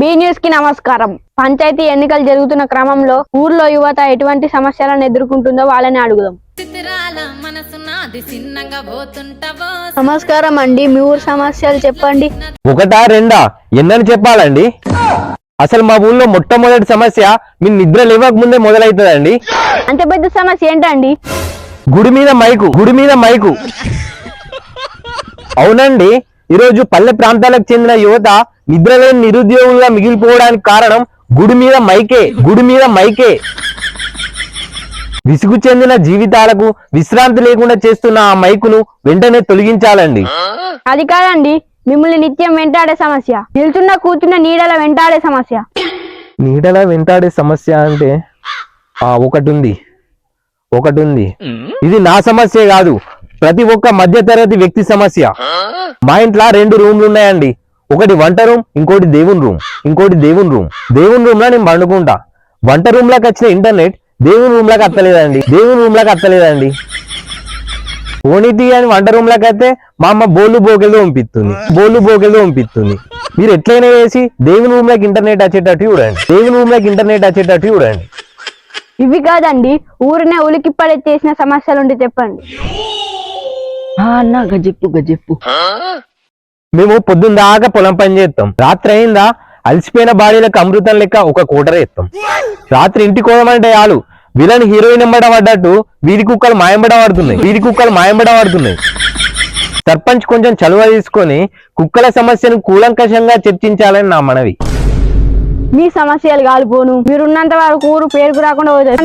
B news కి నమస్కారం. పంచాయతీ ఎన్నికలు జరుగుతున్న క్రమంలో ఊర్లో యువత ఎటువంటి సమస్యలను ఎదుర్కొంటుందో వాళ్ళని అడుగుదాం. నమస్కారం అండి, మీ ఊరు సమస్యలు చెప్పండి. ఒకటా రెండా ఎన్నని చెప్పాలండి? అసలు మా ఊళ్ళో మొట్టమొదటి సమస్య మీ నిద్ర లేవక ముందే మొదలవుతుందండి. అంత పెద్ద సమస్య ఏంటండి? గుడి మీద మైకు. అవునండి, ఈరోజు పల్లె ప్రాంతాలకు చెందిన యువత నిద్రలేని నిరుద్యోగులుగా మిగిలిపోవడానికి కారణం గుడి మీద మైకే. విసుగు చెందిన జీవితాలకు విశ్రాంతి లేకుండా చేస్తున్న ఆ మైకును వెంటనే తొలగించాలండి. అది కాదండి, మిమ్మల్ని నిత్యం వెంటాడే సమస్య, నిల్చున్న కూర్చున్న నీడల వెంటాడే సమస్య. నీడల వెంటాడే సమస్య అంటే ఒకటి ఉంది. ఇది నా సమస్య కాదు, ప్రతి ఒక్క మధ్య తరగతి వ్యక్తి సమస్య. మా ఇంట్లో 2 రూమ్లు ఉన్నాయండి. ఒకటి వంట రూమ్, ఇంకోటి దేవుని రూమ్. దేవుని రూమ్ లో నేను పండుకుంటా. వంట రూమ్ లోకి వచ్చిన ఇంటర్నెట్ దేవుని రూమ్ లోకి అత్తలేదండి. ఓనిటీ అని వంట రూమ్ లోకి అయితే మా అమ్మ బోళ్ళు బోకెలు పంపిస్తుంది. మీరు ఎట్లయినా వేసి దేవుని రూమ్ లోకి ఇంటర్నెట్ వచ్చేటట్టు చూడండి. ఇవి కాదండి, ఊరినే ఉలికి పడేసిన సమస్యలుంటే చెప్పండి. అన్న గజెప్పు. మేము పొద్దున్న దాకా పొలం పని చేస్తాం. రాత్రి అయిందా అలసిపోయిన బాడీలకు అమృతం లెక్క ఒక కూటర ఎత్తాం. రాత్రి ఇంటికి పోదామంటే చాలు విలన్ హీరోయిన్ ఎంబడ పడ్డట్టు వీధి కుక్కలు మాయంబడ పడుతున్నాయి. సర్పంచ్ కొంచెం చలువ తీసుకొని కుక్కల సమస్యను కూలంకషంగా చర్చించాలని నా మనవి. మీ సమస్యలు కాలిపోను, మీరున్నంత వరకు ఊరు పేరుకు రాకుండా పోతాయి.